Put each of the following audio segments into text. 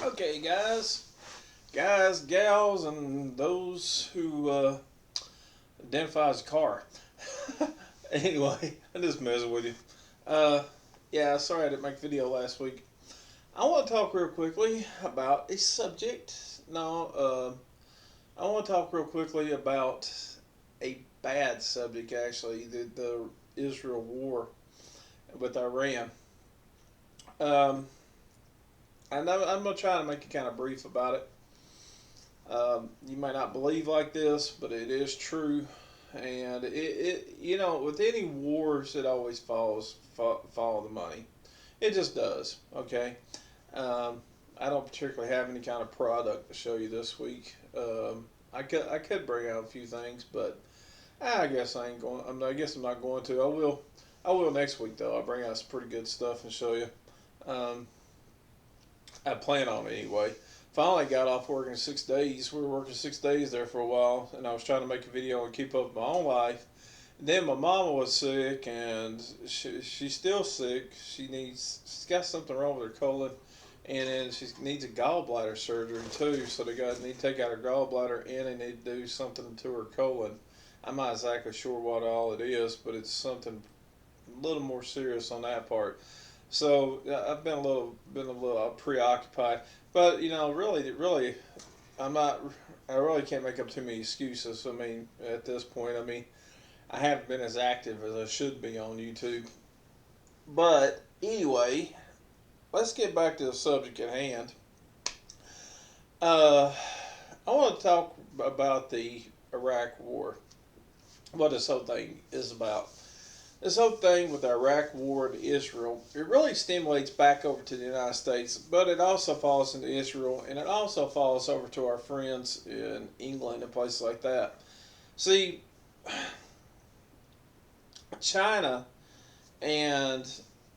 Okay, gals, and those who identify as a car. Anyway, I'm just messing with you. Uh, yeah, sorry I didn't make a video last week. I want to talk real quickly about a subject. No, I want to talk real quickly about a bad subject, actually, the Israel war with Iran. Um, and I'm going to try to make it kind of brief about it. You may not believe like this, but it is true. And with any wars, it always follow the money. It just does. Okay. Um, I don't particularly have any kind of product to show you this week. I could bring out a few things, but I guess I ain't going. I guess I'm not going to. I will next week though. I'll bring out some pretty good stuff and show you. Um, I plan on it anyway. Finally got off work in 6 days. We were working 6 days there for a while, and I was trying to make a video and keep up with my own life. And then my mama was sick, and she's still sick. She's got something wrong with her colon, and then she needs a gallbladder surgery too. So need to take out her gallbladder, and they need to do something to her colon. I'm not exactly sure what all it is, but it's something a little more serious on that part. So I've been a little preoccupied, but really, I'm not. I really can't make up too many excuses. I mean, at this point, I haven't been as active as I should be on YouTube. But anyway, let's get back to the subject at hand. Uh, I want to talk about the Iraq War. What this whole thing is about. This whole thing with the Iraq War to Israel, it really stimulates back over to the United States, but it also falls into Israel, and it also falls over to our friends in England and places like that. See, China and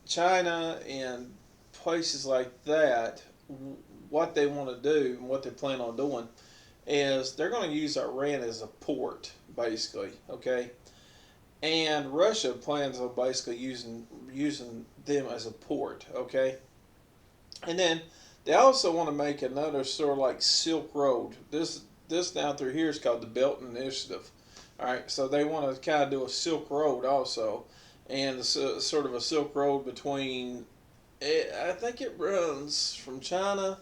China and places like that, what they want to do and what they plan on doing is they're going to use Iran as a port, basically. Okay, and Russia plans on basically using them as a port. Okay, and then they also want to make another sort of like Silk Road. This down through here is called the Belt Initiative. All right, so they want to kind of do a Silk Road also, and sort of a Silk Road between. I think it runs from China,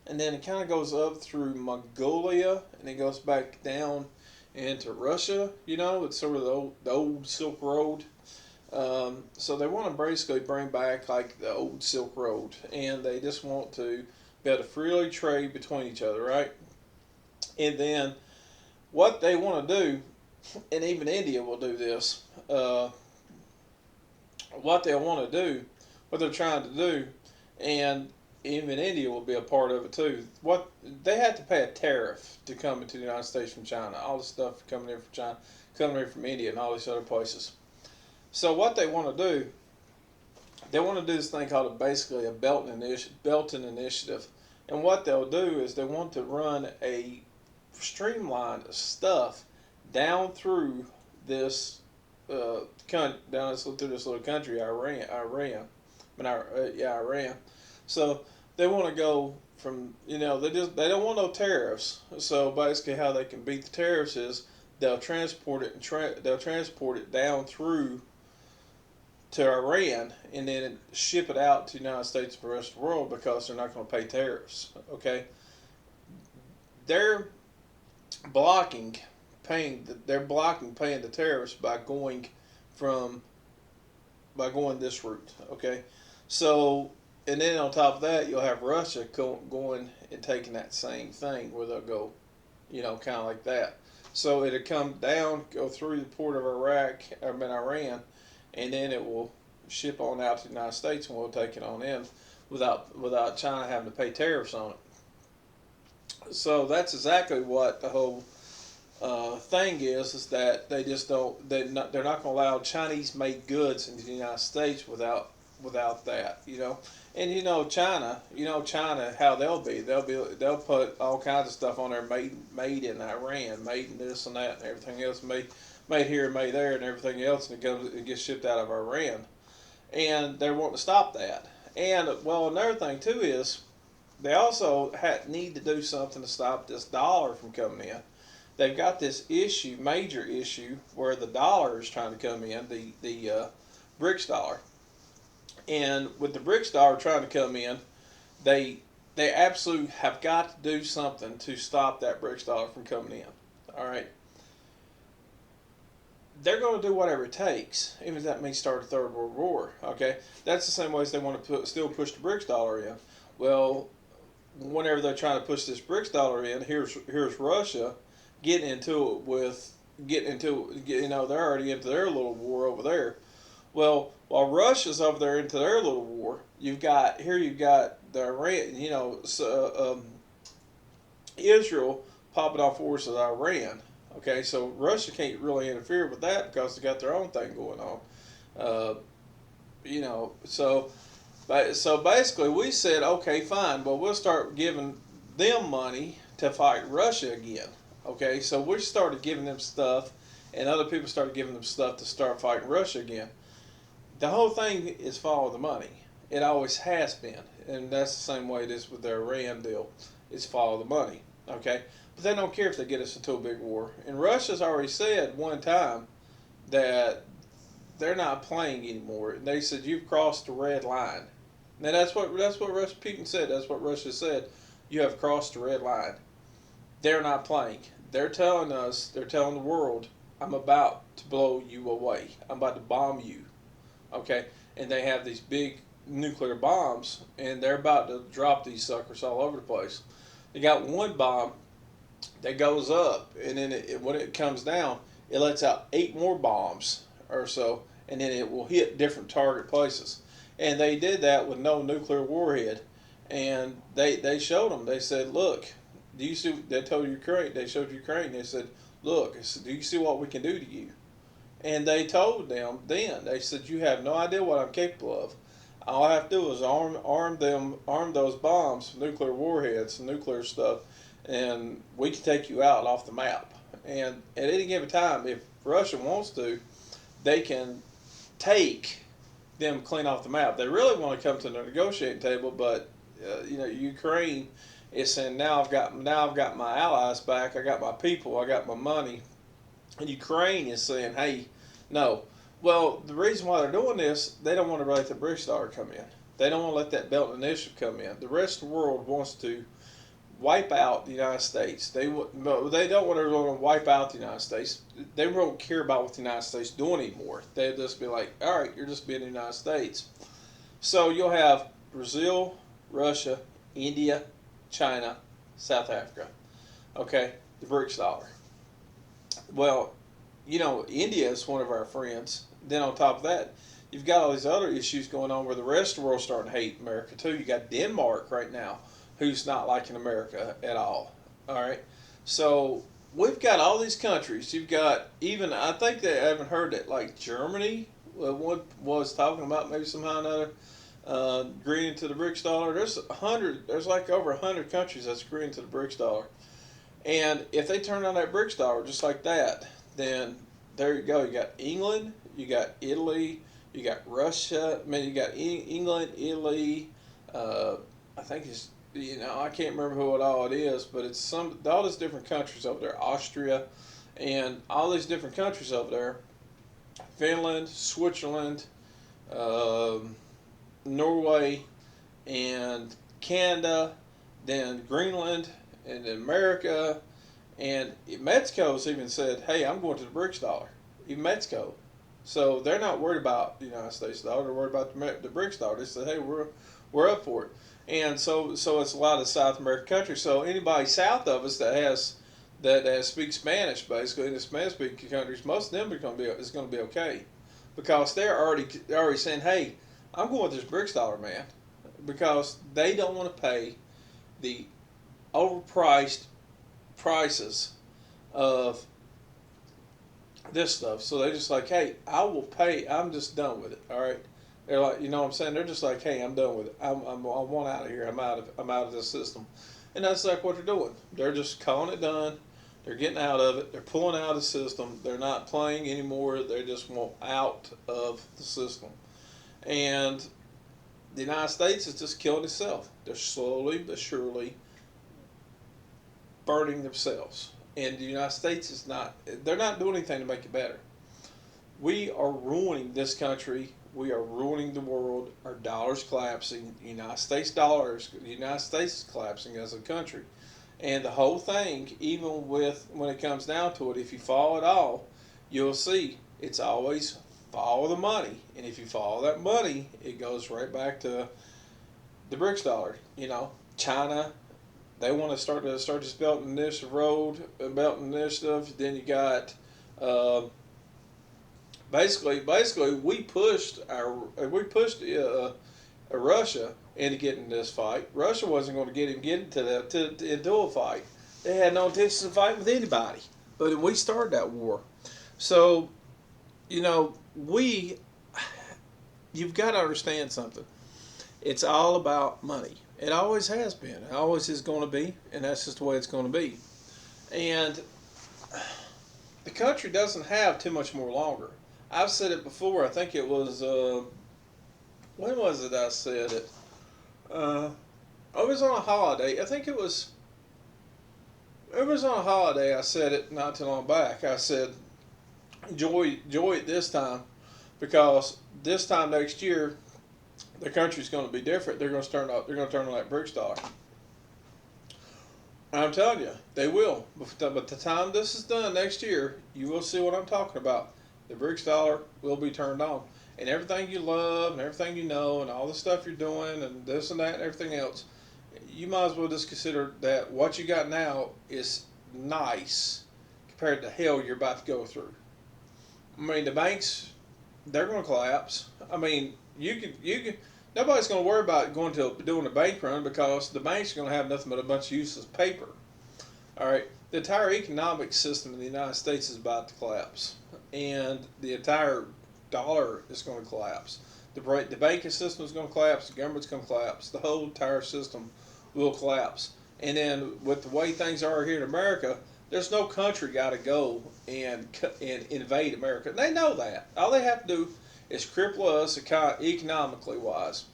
and then it kind of goes up through Mongolia, and it goes back down into Russia. It's sort of the old Silk Road. So they want to basically bring back like the old Silk Road, and they just want to be able to freely trade between each other, right? And then what they want to do, and even India will do this. What they want to do, what they're trying to do, and even India will be a part of it too. What they have to pay a tariff to come into the United States from China. All the stuff coming in from China, coming in from India, and all these other places. So what they want to do this thing called basically a Belton initiative, and what they'll do is they want to run a streamlined stuff down through this through this little country, Iran. Iran. So they want to go from they don't want no tariffs. So basically, how they can beat the tariffs is they'll transport it they'll transport it down through to Iran and then ship it out to the United States and the rest of the world because they're not going to pay tariffs. Okay, they're blocking paying the tariffs from by going this route. Okay, so and then on top of that, you'll have Russia going and taking that same thing where they'll go, kind of like that. So it'll come down, go through the port of Iran, and then it will ship on out to the United States, and we'll take it on in without China having to pay tariffs on it. So that's exactly what the whole thing is that they just don't they're not going to allow Chinese made goods into the United States without that, and China how they'll put all kinds of stuff on there made in Iran, made in this and that and everything else, made here, made there, and everything else, and it gets shipped out of Iran, and they're wanting to stop that. And well, another thing too is they also need to do something to stop this dollar from coming in. They've got this issue, major issue, where the dollar is trying to come in, the BRICS dollar, and with the BRICS dollar trying to come in, they they absolutely have got to do something to stop that BRICS dollar from coming in. All right, they're going to do whatever it takes, even if that means start a third world war. Okay, that's the same way as they want to still push the BRICS dollar in. Well, whenever they're trying to push this BRICS dollar in, here's Russia getting into it with getting into they're already into their little war over there. Well, while Russia's over there into their little war, you've got the Iran, Israel popping off wars with Iran. Okay, so Russia can't really interfere with that because they got their own thing going on. Uh, so basically we said, okay, fine, but we'll start giving them money to fight Russia again. Okay, so we started giving them stuff, and other people started giving them stuff to start fighting Russia again. The whole thing is follow the money. It always has been, and that's the same way it is with the Iran deal. It's follow the money. Okay, but they don't care if they get us into a big war. And Russia's already said one time that they're not playing anymore. And they said you've crossed the red line. Now that's what Russia Putin said. That's what Russia said. You have crossed the red line. They're not playing. They're telling us. They're telling the world, I'm about to blow you away. I'm about to bomb you. Okay, and they have these big nuclear bombs, and they're about to drop these suckers all over the place. They got one bomb that goes up, and then when it comes down, it lets out 8 more bombs or so, and then it will hit different target places. And they did that with no nuclear warhead, and they showed them. They said, "Look, do you see?" They told Ukraine. They showed Ukraine. They said, "Look, do you see what we can do to you?" And they told them then. They said, "You have no idea what I'm capable of. All I have to do is arm those bombs, nuclear warheads, nuclear stuff, and we can take you out off the map." And at any given time, if Russia wants to, they can take them clean off the map. They really want to come to the negotiating table, but Ukraine is saying now I've got my allies back. I got my people. I got my money. And Ukraine is saying, hey, no. Well, the reason why they're doing this, they don't want to let the BRICS dollar come in. They don't want to let that Belt Initiative come in. The rest of the world wants to wipe out the United States. They don't want to wipe out the United States. They won't care about what the United States doing anymore. They'll just be like, all right, you're just being the United States. So you'll have Brazil, Russia, India, China, South Africa. Okay, the BRICS dollar. Well, India is one of our friends. Then on top of that, you've got all these other issues going on where the rest of the world's starting to hate America too. You got Denmark right now, who's not liking America at all. All right, so we've got all these countries. You've got even I think they haven't heard that like Germany was talking about maybe somehow or another agreeing to the BRICS dollar. There's like over 100 countries that's agreeing to the BRICS dollar. And if they turn on that BRICS dollar just like that, then there you go. You got England, you got Italy, you got Russia. I mean, you got England, Italy. I think it's I can't remember who it is, but it's all these different countries over there. Austria, and all these different countries over there. Finland, Switzerland, Norway, and Canada, then Greenland, and then America, and Mexico's even said, "Hey, I'm going to the BRICS dollar." Even Mexico, so they're not worried about the United States dollar. They're worried about the BRICS dollar. They said, "Hey, we're up for it," and so it's a lot of South American countries. So anybody south of us that speaks Spanish, basically in the Spanish-speaking countries, most of them is going to be okay, because they're already saying, "Hey, I'm going with this BRICS dollar, man," because they don't want to pay the overpriced prices of this stuff. So they're just like, hey, I will pay. I'm just done with it. All right. They're like, you know what I'm saying? They're just like, hey, I'm done with it. I want out of here. I'm out of this system. And that's like what they're doing. They're just calling it done. They're getting out of it. They're pulling out of the system. They're not playing anymore. They just want out of the system. And The United States has just killed itself. They're slowly but surely burning themselves. And the United States is not, they're not doing anything to make it better. We are ruining this country. We are ruining the world. Our dollar's collapsing. The United States is collapsing as a country. And the whole thing, even with when it comes down to it, if you follow it all, you'll see it's always follow the money. And if you follow that money, it goes right back to the BRICS dollar. China, they want to start this Belt and Initiative road, Belt and Initiative. Then you got basically we pushed Russia into getting this fight. Russia wasn't going to get into a fight. They had no intention of fighting with anybody. But we started that war. So, you've got to understand something. It's all about money. It always has been. It always is going to be, and that's just the way it's going to be. And the country doesn't have too much more longer. I've said it before. I think it was when was it I said it? I was on a holiday. I think it was on a holiday. I said it not too long back. I said enjoy it this time, because this time next year the country's going to be different. They're going to turn on that BRICS dollar. I'm telling you, they will. But the time this is done next year, you will see what I'm talking about. The BRICS dollar will be turned on. And everything you love and everything you know and all the stuff you're doing and this and that and everything else, you might as well just consider that what you got now is nice compared to hell you're about to go through. I mean, the banks, they're going to collapse. I mean, you can. Nobody's going to worry about doing a bank run, because the banks are going to have nothing but a bunch of useless paper. All right, the entire economic system in the United States is about to collapse, and the entire dollar is going to collapse. The banking system is going to collapse. The government's going to collapse. The whole entire system will collapse. And then with the way things are here in America, there's no country got to go and invade America. They know that. All they have to do is cripple us economically wise.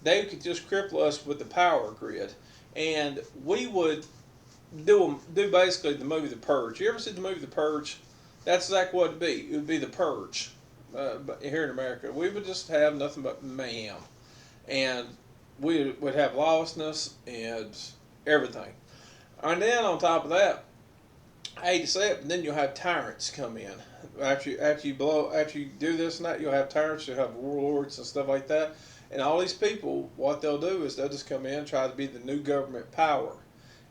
They could just cripple us with the power grid, and we would do basically the movie The Purge. You ever see the movie The Purge? That's exactly what it'd be. It would be The Purge here in America. We would just have nothing but mayhem, and we would have lawlessness and everything. And then on top of that, I hate to say it, but then you'll have tyrants come in. After you do this and that, you'll have tyrants, you'll have warlords and stuff like that. And all these people, what they'll do is they'll just come in and try to be the new government power.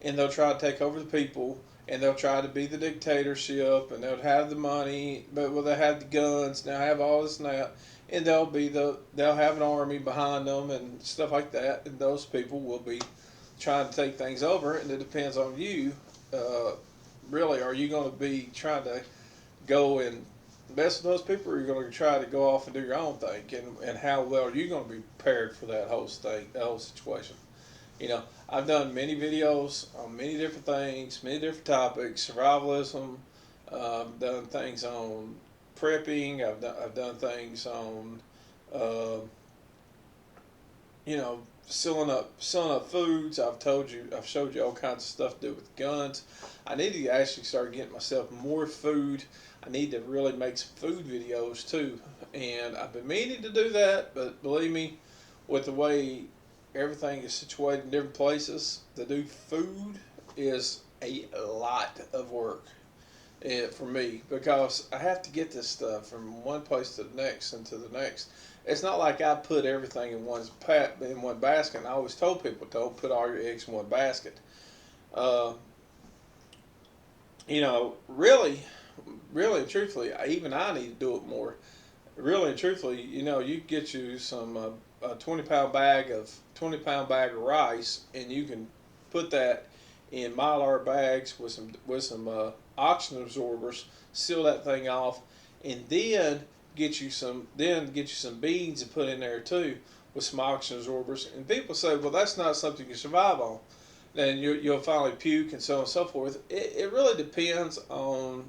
And they'll try to take over the people, and they'll try to be the dictatorship, and they'll have the money, but they'll have the guns, and they'll have all this and that. And they'll have an army behind them and stuff like that. And those people will be trying to take things over, and it depends on you. Really, are you going to be trying to go and mess with those people, or are you going to try to go off and do your own thing? And how well are you going to be prepared for that whole situation? I've done many videos on many different things, many different topics, survivalism. I've done things on prepping. I've done things on, selling up foods. I've showed you all kinds of stuff to do with guns. I need to actually start getting myself more food. I need to really make some food videos too, and I've been meaning to do that, but believe me, with the way everything is situated in different places, to do food is a lot of work for me, because I have to get this stuff from one place to the next and to the next. It's not like I put everything in one basket. And I always told people, don't put all your eggs in one basket. Really and truthfully, even I need to do it more. Really and truthfully, you get you some a 20-pound bag of rice, and you can put that in Mylar bags with some oxygen absorbers, seal that thing off, and then get you some beans and put in there too with some oxygen absorbers. And people say, well, that's not something you can survive on. Then you'll finally puke and so on and so forth. It really depends on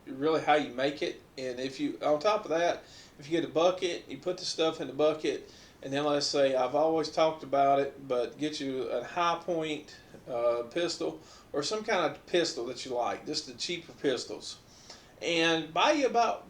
really how you make it. And if you, on top of that, if you get a bucket, you put the stuff in the bucket, and then let's say I've always talked about it, but get you a high point pistol or some kind of pistol that you like, just the cheaper pistols, and buy you about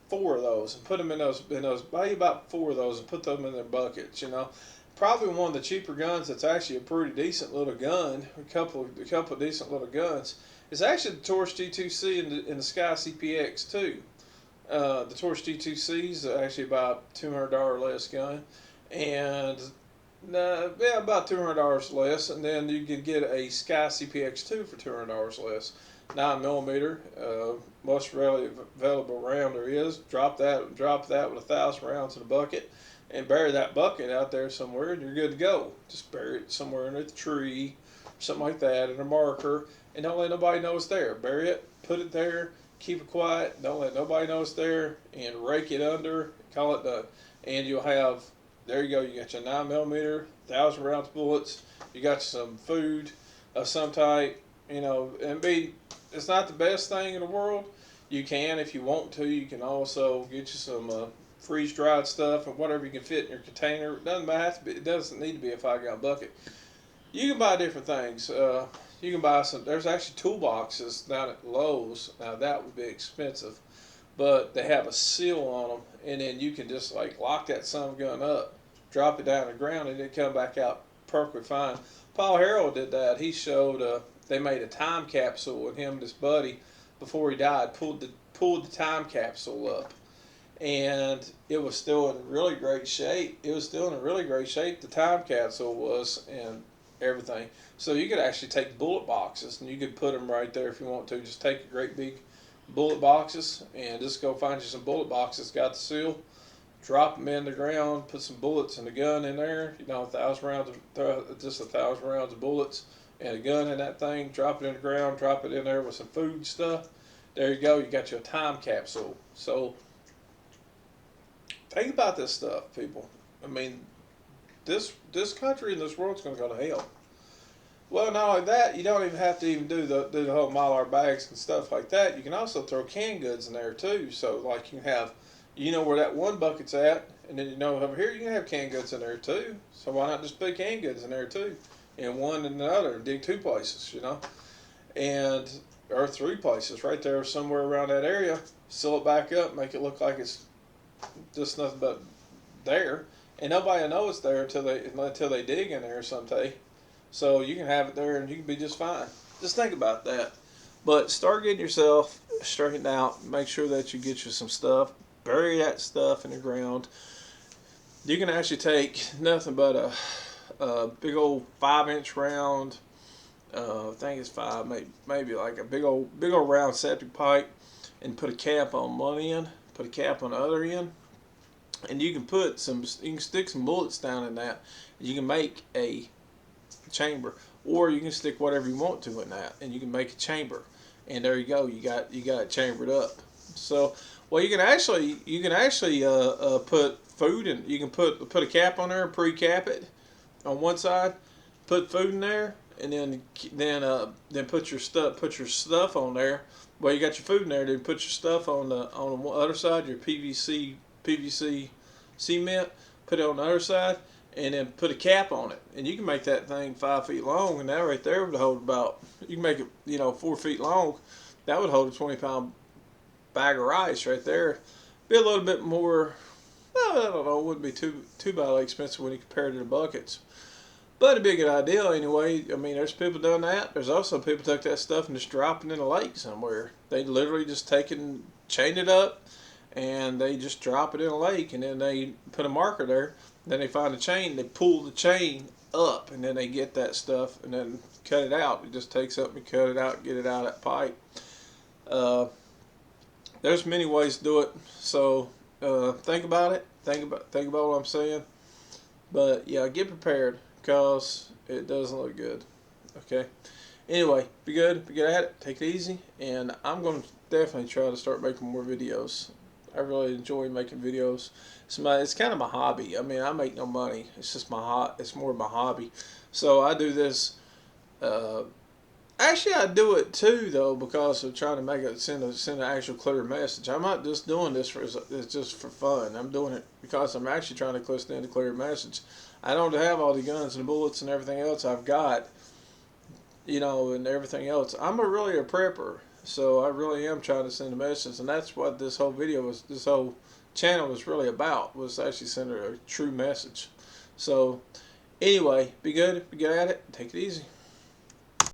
four of those and put them in those. Buy you about four of those and put them in their buckets. You know, probably one of the cheaper guns that's actually a pretty decent little gun. A couple of decent little guns. It's actually the Taurus G2C and the Sky CPX too. The Taurus G2C is actually about $200 less gun, and yeah, about $200 less, and then you can get a Sky CPX2 for $200 less. 9mm, most readily available round there is. Drop that with 1,000 rounds in a bucket, and bury that bucket out there somewhere, and you're good to go. Just bury it somewhere under the tree, something like that, in a marker, and don't let nobody know it's there. Bury it, put it there, keep it quiet, don't let nobody know it's there, and rake it under, call it done. And you'll have, there you go, you got your 9mm, 1,000 rounds bullets, you got some food of some type, you know, and it's not the best thing in the world. You can, if you want to, you can also get you some freeze-dried stuff and whatever you can fit in your container. It doesn't need to be a 5-gallon bucket. You can buy different things. You can buy some. There's actually toolboxes down at Lowe's. Now that would be expensive, but they have a seal on them, and then you can just like lock that son of a gun up, drop it down the ground, and it come back out perfectly fine. Paul Harrell did that. He showed. They made a time capsule with him and his buddy before he died. Pulled the time capsule up, and it was still in really great shape. It was still in a really great shape. The time capsule was, and everything. So you could actually take bullet boxes and you could put them right there if you want to. Just take a great big bullet boxes and just go find you some bullet boxes. Got the seal. Drop them in the ground. Put some bullets and a gun in there. You know, 1,000 rounds of just 1,000 rounds of bullets and a gun in that thing. Drop it in the ground. Drop it in there with some food and stuff. There you go. You got your time capsule. So think about this stuff, people. I mean, this country and this world's going to go to hell. Well, not only that, you don't even have to even do the whole Mylar bags and stuff like that. You can also throw canned goods in there too. So like you can have, you know where that one bucket's at, and then you know over here you can have canned goods in there too. So why not just put canned goods in there too, in one and the other, dig 2 places, you know, and or 3 places right there somewhere around that area. Seal it back up, make it look like it's just nothing but there, and nobody will know it's there until they dig in there someday. So you can have it there and you can be just fine. Just think about that. But start getting yourself straightened out. Make sure that you get you some stuff. Bury that stuff in the ground. You can actually take nothing but a big old 5-inch round. I think it's 5, maybe like a big old round septic pipe, and put a cap on one end. Put a cap on the other end. And you can stick some bullets down in that. You can make a chamber, or you can stick whatever you want to in that, and you can make a chamber. And there you go. You got it chambered up. So, well, you can actually put food in. You can put a cap on there, pre-cap it on one side, put food in there, and then put your stuff on there. Well, you got your food in there. Then put your stuff on the other side. Your PVC cement. Put it on the other side, and then put a cap on it. And you can make that thing 5 feet long, and that right there would hold about. You can make it 4 feet long. That would hold a 20-pound bag of rice right there. Be a little bit more. Well, I don't know. It wouldn't be too badly expensive when you compare it to the buckets. But it'd be a good idea anyway. I mean, there's people doing that. There's also people took that stuff and just drop it in a lake somewhere. They literally just chain it up, and they just drop it in a lake, and then they put a marker there. Then they find a chain. They pull the chain up, and then they get that stuff and then cut it out. It just takes up and cut it out, get it out of that pipe. There's many ways to do it. So think about it. Think about what I'm saying. But yeah, get prepared, because it doesn't look good. Okay. Anyway, be good at it. Take it easy, and I'm going to definitely try to start making more videos. I really enjoy making videos. It's kind of my hobby. I mean, I make no money. It's just it's more of my hobby. So I do this Actually, I do it too though because of trying to make it send an actual clear message. I'm not just doing this for it's just for fun. I'm doing it because I'm actually trying to send a clear message. I don't have all the guns and bullets and everything else I've got, and everything else. I'm really a prepper, so I really am trying to send a message, and that's what this whole channel was really about, was actually sending a true message. So anyway, be good at it, take it easy.